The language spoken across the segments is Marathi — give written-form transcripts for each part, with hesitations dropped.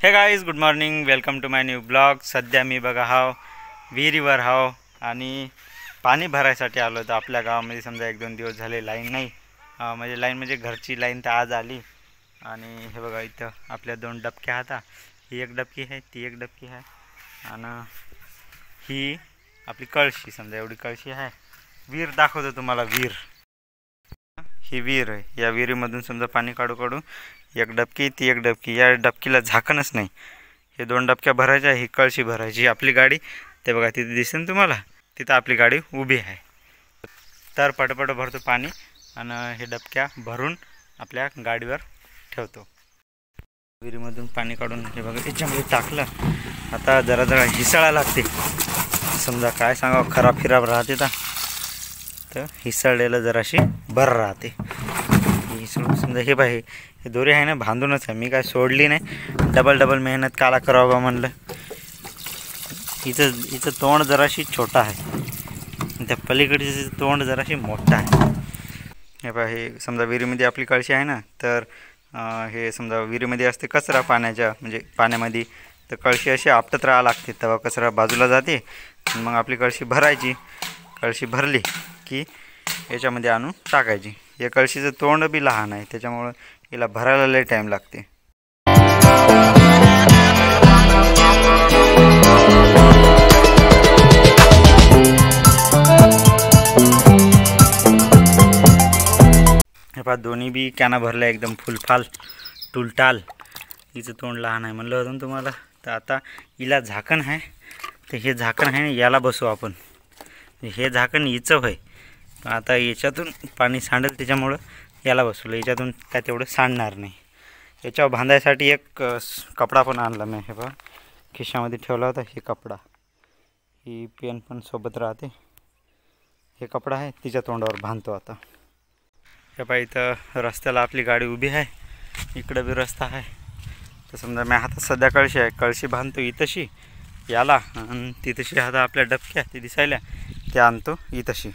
हे guys, good morning, welcome to my new blog. सध्या मी बघा हाव विहिरीवर हाव आणि पाणी भरायसाठी आलो होतो. आपल्या गावामध्ये समजा 1-2 दिवस झाले लाईन नाही, म्हणजे लाईन म्हणजे घरची लाईन तर आज आली. आणि हे बघा इथं आपल्या 2 डबक्या होता. ही एक डबकी आहे, ती एक डबकी आहे आणि ही आपली कळशी. समजा एवढी कळशी आहे. विहीर दाखवतो तुम्हाला. विहीर ही विहीर आहे. या विहिरीमधून समजा पाणी काढू काढू एक डबकी, ती एक डबकी. या डबकीला झाकणच नाही. हे 2 डबक्या भरायच्या, ही कळशी भरायची. आपली गाडी ते बघा तिथे दिसेल तुम्हाला, तिथं आपली गाडी उभी आहे. तर पटपट भरतो पाणी आणि हे डबक्या भरून आपल्या गाडीवर ठेवतो. विहिरीमधून पाणी काढून हे बघा याच्यामध्ये टाकलं. आता जरा जरा हिसळा लागते. समजा काय सांगावं, खराब फिराब राहते तर हिसळलेलं जराशी बरं राहते. समजा हे बाई हे दोरी आहे ना, बांधूनच आहे. मी काय सोडली नाही. डबल मेहनत काला करावं म्हणलं. हिचं तोंड जराशी छोटा आहे, त्या पलीकडचे तोंड जराशी मोठा आहे. हे बा, हे समजा विहिरीमध्ये आपली कळशी आहे ना, तर हे समजा विहिरीमध्ये असते कचरा पाण्याच्या, म्हणजे पाण्यामध्ये. तर कळशी अशी आपटत राहावं लागते, तेव्हा कचरा बाजूला जाते. मग आपली कळशी भरायची. कळशी भरली की याच्यामध्ये आणून टाकायची. या कळशीचं तोंड बी लहान आहे, त्याच्यामुळं हिला भरायला लय टाईम लागते. हे पहा, दोन्ही बी कॅना भरल्या एकदम फुलफाल टुलटाल. हिचं तोंड लहान आहे म्हणलं होतं तुम्हाला. तर आता हिला झाकण आहे, तर हे झाकण आहे ना, याला बसू आपण. हे झाकण हिचं होय, आता याच्यातून पाणी सांडेल, त्याच्यामुळं याला बसवलं. याच्यातून काय तेवढं सांडणार नाही. याच्यावर बांधायसाठी एक कपडा पण आणला मी. हे बघा खिशामध्ये ठेवला होता. हे कपडा, ही पेन पण सोबत राहते. हे कपडा आहे, तिच्या तोंडावर बांधतो आता. हे पहा, इथं रस्त्याला आपली गाडी उभी आहे. इकडं बी रस्ता आहे. तर समजा मी हातात सध्या कळशी आहे, कळशी बांधतो इथंशी याला, आणि तिथंशी हाता आपल्या डबक्या ते दिसायला ते आणतो इथंशी.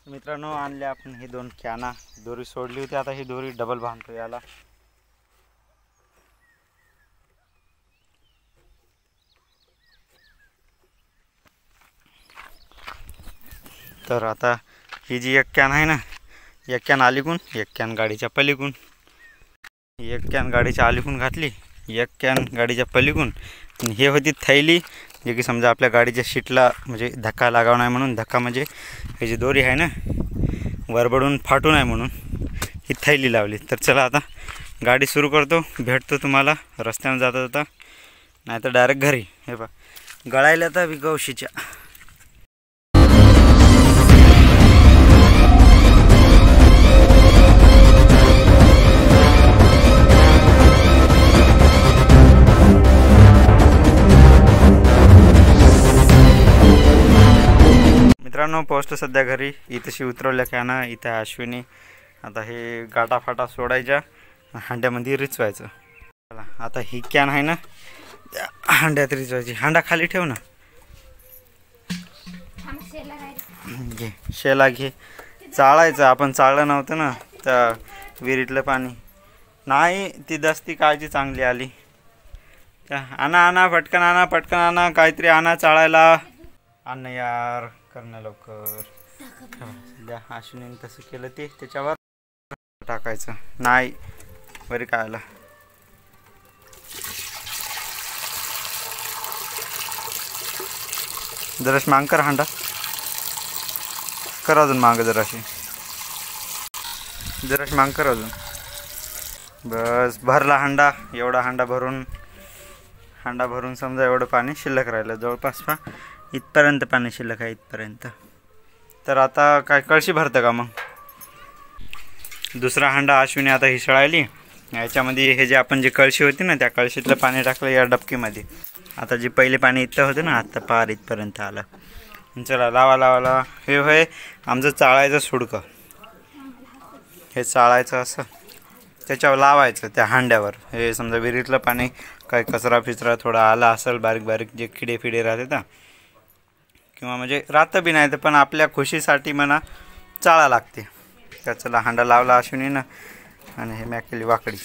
मित्रांनो, आणले आपण हे 2 कॅना. दोरी सोडली होती, आता ही दोरी डबल बांधतो याला. तर आता ही जी एक कॅन आहे ना, एक कॅन अलीकून, एक कॅन गाडीच्या पलीकून. एक कॅन गाडीच्या अलीकून घातली, एक कॅन गाडीच्या पलीकून. आणि हे होती थैली, जे की समजा आपल्या गाडीच्या शीटला म्हणजे धक्का लागाव नाही म्हणून. धक्का म्हणजे ही जी दोरी आहे ना, वरबडून फाटू नये म्हणून ही थैली लावली. तर चला आता गाडी सुरू करतो. भेटतो तुम्हाला रस्त्यानं जाता जाता, नाही तर डायरेक्ट घरी. हे पहा, गळायला तर विगवशीच्या. मित्रांनो, पोहोचतो सध्या घरी. इथंशी उतरवल्या कॅना. इथं अश्विनी. आता हे गाटाफाटा सोडायच्या, हांड्यामध्ये रिचवायचं. चला आता ही कॅन आहे ना, हांड्यात रिचवायची. हांडा खाली ठेव ना. घे शेला घे. चाळायचं. आपण चाळलं नव्हतं ना तर विहिरीतलं पाणी नाही. ती दस्ती काळजी चांगली आली. आणा पटकन आणा, पटकन आणा, काहीतरी आणा चाळायला. आण यार, करणं लवकर. द्या. अश्विनीने तसं केलं, ते त्याच्यावर टाकायचं नाही. बरी काय आला. जराशी मांग कर हांडा. कर अजून मांग जराशी मांग कर अजून. बस भरला हांडा. एवढा हांडा भरून समजा एवढं पाणी शिल्लक राहिलं. जवळपास पहा इथपर्यंत पाणी शिल्लक आहे, इथपर्यंत. तर आता काय कळशी भरतं का मग? दुसरा हांडा अश्विनी आता हिसळायली. याच्यामध्ये हे जे आपण जी कळशी होती ना, त्या कळशीतलं पाणी टाकलं या डबकीमध्ये. आता जे पहिले पाणी इथं होतं ना, आता पार इथपर्यंत आलं. चला लावा. हे होय आमचं चाळायचं सुडकं. हे चाळायचं असं, त्याच्यावर लावायचं त्या हांड्यावर. हे समजा विहिरीतलं पाणी काय कचरा फिचरा थोडा आला असेल, बारीक जे किडे फिडे राहते ना, किंवा म्हणजे राहतं बी नाही तर पण आपल्या खुशीसाठी म्हणा चाळा लागते. तर चला हांडा लावला अश्विनीनं आणि हे मॅक केली वाकडी.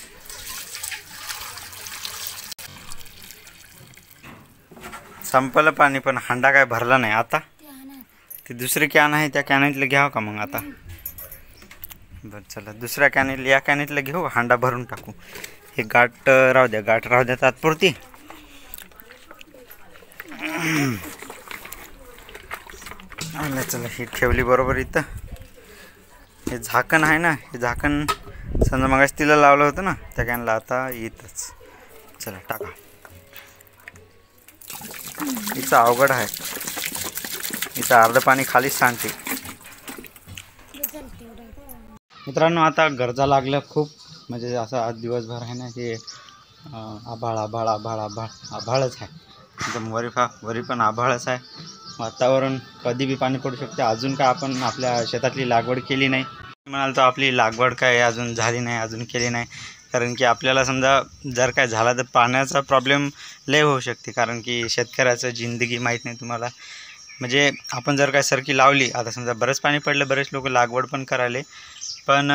संपलं पाणी पण हांडा काय भरला नाही. आता ती दुसरी कॅन आहे त्या कॅनेतलं घ्यावं का मग आता. बरं चला दुसऱ्या कॅनेत या कॅनेतलं घेऊ हांडा भरून टाकू. हे गाठ राहू द्या तात्पुरती. आणि चला ही ठेवली बरोबर इथं. हे झाकण आहे ना, हे झाकण समजा मगाशी तिला लावलं होतं ना त्या कॅनला, आता येतच. चला टाका. हिचं अवघड आहे, हिचं अर्ध पाणी खालीच सांडते. मित्रांनो आता गरजा लागल्या खूप, म्हणजे असं आज दिवसभर आहे ना ते आभाळच आहे एकदम. वरी पण आभाळच आहे. वातावरण कधी बी पाणी पडू शकते. अजून काय आपण आपल्या शेतातली लागवड केली नाही. म्हणाल तर आपली लागवड काय अजून झाली नाही, अजून केली नाही. कारण की आपल्याला समजा जर काय झाला तर पाण्याचा प्रॉब्लेम लय होऊ शकते. कारण की शेतकऱ्याचं जिंदगी माहीत नाही तुम्हाला. म्हणजे आपण जर काय सरकी लावली, आता समजा बरंच पाणी पडलं, बरेच लोक लागवड पण करायले, पण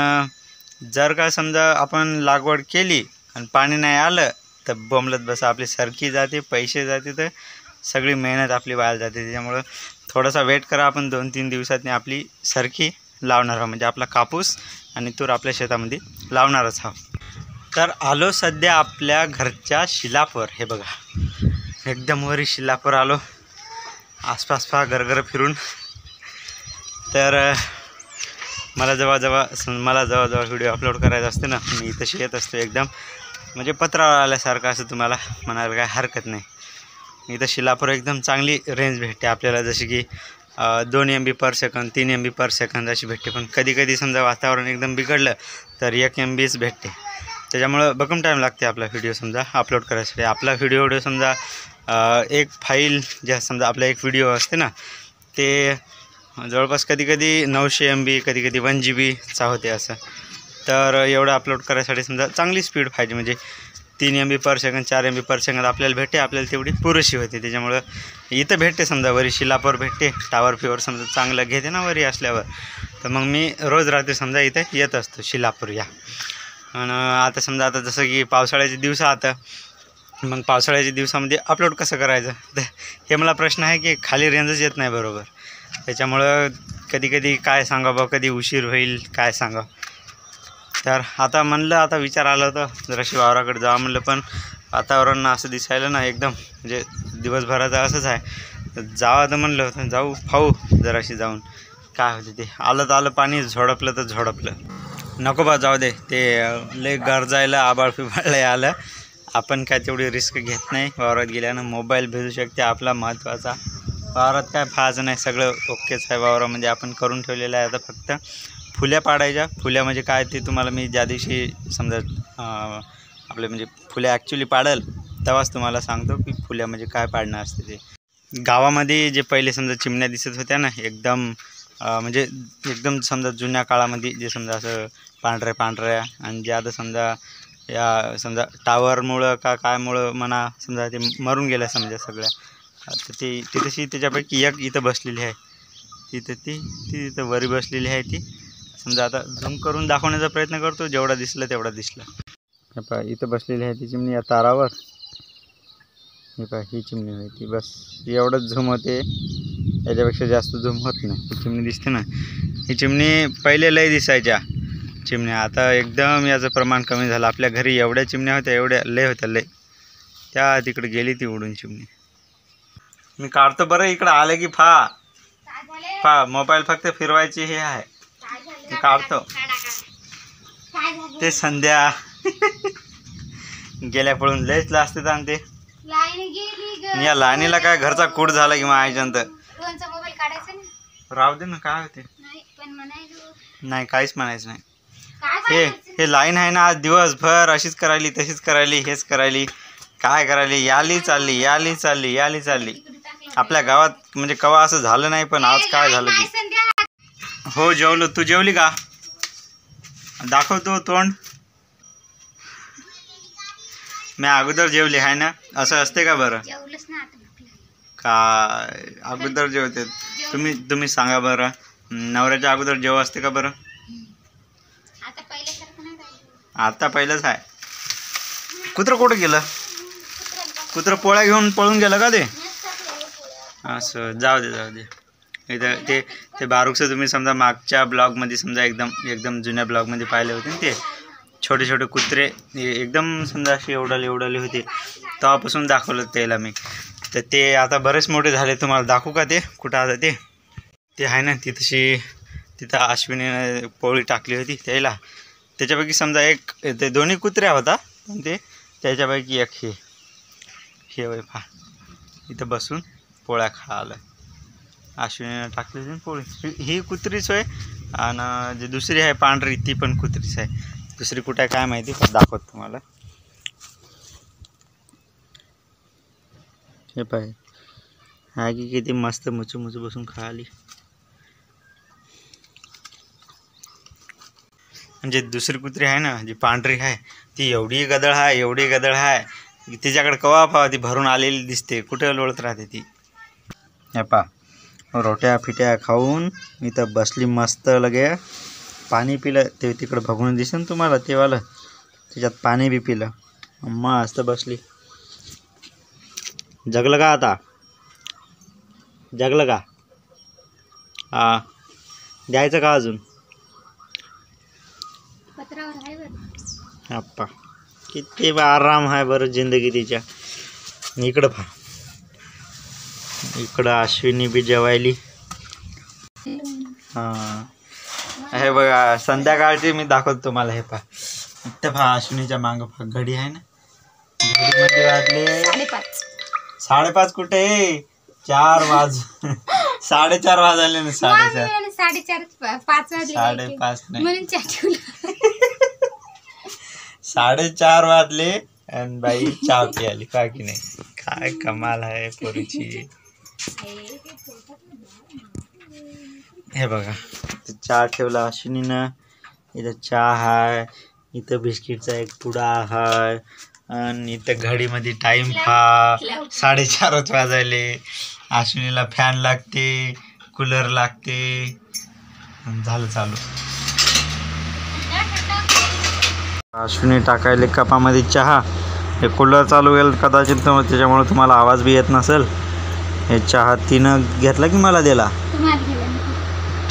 जर का समजा आपण लागवड केली आणि पाणी नाही आलं तर बोंबलत बसा. आपली सरकी जाते, पैसे जाते, तर सगळी मेहनत आपली वाया जाते. त्याच्यामुळं थोडासा वेट करा. आपण 2-3 दिवसातनी आपली सरकी लावणार आहोत, म्हणजे आपला कापूस आणि तूर आपल्या शेतामध्ये लावणारच आहोत. तर आलो सध्या आपल्या घरच्या शिलापर. हे बघा एकदम वरी शिलापर आलो, आसपास गरगर फिरून. तर मला जेव्हा व्हिडिओ अपलोड करायचा असते ना, मी तशी येत असतो एकदम म्हणजे पत्रावळा आल्यासारखं, असं तुम्हाला म्हणायला काय हरकत नाही. इथं शिलापूर एकदम चांगली रेंज भेटते आपल्याला, जशी की 2 MB/s 3 MB/s अशी भेटते. पण कधी समजा वातावरण एकदम बिघडलं तर 1 MBच भेटते. त्याच्यामुळं बघून टाईम लागते आपला व्हिडिओ समजा अपलोड करायसाठी. आपला व्हिडिओ समजा एक फाईल जे समजा आपला एक व्हिडिओ असते ना, ते जवळपास कधी 900 MB, कधी 1 GB होते असं. तर एवढं अपलोड करायसाठी समजा चांगली स्पीड पाहिजे, म्हणजे 3 MB/s 4 MB/s आपल्याला भेटते. आपल्याला तेवढी पुरेशी होते. त्याच्यामुळं इथं भेटते समजा वरी शिलापूर भेटते. टावर फिवर समजा चांगलं घेते ना वरी असल्यावर, तर मग मी रोज रात्री समजा इथं येत असतो शिलापूर या. आणि आता समजा आता जसं की पावसाळ्याचे दिवस, आता मग पावसाळ्याच्या दिवसामध्ये अपलोड कसं करायचं, तर हे मला प्रश्न आहे की खाली रेंजच येत नाही बरोबर. त्याच्यामुळं कधी काय सांगा कधी उशीर होईल काय सांगा. तर आता म्हणलं, आता विचार आला होता जराशी वावराकडे जावं म्हणलं, पण वातावरण असं दिसायला ना एकदम, म्हणजे दिवसभराचं असंच आहे. जावं तर म्हणलं होतं, जाऊ पाहू जराशी जाऊन काय होते ते. आलं पाणी, झोडपलं तर झोडपलं, नको बा जाऊ दे. ते लय गरजायला आबाळ फिबाळ आलं, आपण काय तेवढी रिस्क घेत नाही. वावरात गेल्यानं मोबाईल भेटू शकते आपला महत्त्वाचा. वावरात काय फायचं नाही, सगळं ओकेच आहे वावरामध्ये. आपण करून ठेवलेलं आहे. आता फक्त फुल्या पाडायच्या. फुल्या म्हणजे काय ते तुम्हाला मी ज्या दिवशी समजा आपले म्हणजे फुल्या ॲक्च्युली पाडल तेव्हाच तुम्हाला सांगतो की फुल्या म्हणजे काय पाडणं असते ते. गावामध्ये जे पहिले समजा चिमण्या दिसत होत्या ना एकदम, म्हणजे एकदम समजा जुन्या काळामध्ये, जे समजा असं पांढऱ्या आणि जे आता समजा या समजा टावरमुळं का कायमुळं म्हणा समजा ते मरून गेल्या समजा सगळ्या. तर ती तशी त्याच्यापैकी एक इथं बसलेली आहे. तिथं वरी बसलेली आहे ती. समजा आता झूम करून दाखवण्याचा प्रयत्न करतो, जेवढा दिसलं तेवढा दिसला. हे पहा इथं बसलेली आहे ती चिमणी या तारावर. हे पहा ही चिमणी आहे ती, बस एवढंच झूम होते, याच्यापेक्षा जास्त झूम होत नाही. ही चिमणी दिसते ना, ही चिमणी पहिले लय दिसायच्या चिमण्या, आता एकदम याचं प्रमाण कमी झालं. आपल्या घरी एवढ्या चिमण्या होत्या, एवढ्या लय होत्या लय, त्या तिकडे गेली ती उडून चिमणी. मी काढतो बरं, इकडं आलं की फा मोबाईल फक्त फिरवायची हे आहे. मी काढतो ते. संध्या गेल्या पळून लयच लाजते आणि ते. या लहानीला काय घरचा कूड झाला की माझ्यानंतर राहू दे ना, काय होते नाही, काहीच म्हणायचं नाही. हे लाईन आहे ना, आज दिवसभर अशीच करायली, तशीच करायली, हेच करायली, काय करायली, याली चालली. आपल्या गावात म्हणजे कवा असं झालं नाही, पण आज काय झालं की. हो जेवलो. तू जेवली का? दाखवतो तोंड. मी अगोदर जेवली आहे ना, असं असते का बरं? काय अगोदर जेवते तुम्ही सांगा बरं, नवऱ्याच्या अगोदर जेव असते का बरं? आता पहिलंच आहे. कुत्रं कुठं गेलं? कुत्रं पोळ्या घेऊन पळून गेलं का ते? असं जाऊ दे. इथं ते बारूकचं तुम्ही समजा मागच्या ब्लॉगमध्ये समजा एकदम जुन्या ब्लॉगमध्ये पाहिले होते ना, ते छोटे छोटे कुत्रे एकदम समजा असे एवढाले होते, तेव्हापासून दाखवलं त्याला मी. तर ते आता बरेच मोठे झाले. तुम्हाला दाखवू का ते कुठं आता? ते आहे ना तिथं अश्विनीने पोळी टाकली होती त्याला. त्याच्यापैकी समजा एक ते दोन्ही कुत्र्या होता, पण ते त्याच्यापैकी एक हे वय पहा इथं बसून पोळ्या खायला अश्विनीनं टाकली होती पोळी. ही कुत्रीच होय. आणि जी दुसरी आहे पांढरी ती पण कुत्रीच आहे. दुसरी कुठं आहे काय माहिती, पण दाखवत तुम्हाला. हे पाय हा की किती मस्त मुचू बसून खाली. म्हणजे दुसरी कुत्री आहे ना जी पांढरी आहे ती एवढी गदळ आहे तिच्याकडे कवा पावा ती भरून आलेली दिसते, कुठे लोळत राहते ती. हे पा रोट्या फिट्या खाऊन इथं बसली मस्त. लगे पाणी पिलं ते तिकडं बघून दिसेल ना तुम्हाला तेवालं, त्याच्यात पाणी बी पिलं, मस्त बसली. जगलं का आता? जगलं का? हा द्यायचं का अजून? अप्पा किती आराम आहे बरं जिंदगी तिच्या. इकडं पहा, इकडं अश्विनी बी जेवायली. हां हे बघा संध्याकाळची मी दाखवतो तुम्हाला. हे पहा इथं पहा अश्विनीच्या मागं पहा घडी आहे ना, घडीमध्ये वाजले 5:30. कुठे 4 वाज 4:30 वाजले ना. 5:30 वाजले 5:30 नाही 4:30 वाजले आणि बाई चहा प्यायली का की नाही. काय कमाल आहे पोरीची. हे बघा चहा ठेवला अश्विनीनं. इथं चहा आहे, इथं बिस्किटचा एक पुडा आहे, आणि इथं घडीमध्ये टाईम पहा 4:30 वाजले. अश्विनीला फॅन लागते, कूलर लागते, झालं चालू. अश्विनी टाकायले कपामध्ये चहा. हे कूलर चालू गेलं कदाचित त्याच्यामुळे तुम्हाला आवाज बी येत नसेल. हे चहा तिनं घेतला की मला दिला?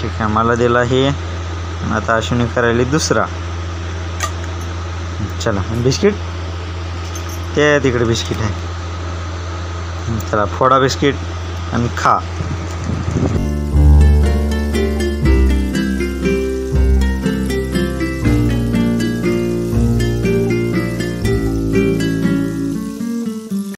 ठीक आहे मला दिला हे. आता अश्विनी करायली दुसरा. चला बिस्किट ते तिकडे बिस्किट आहे. चला फोडा बिस्किट आणि खा.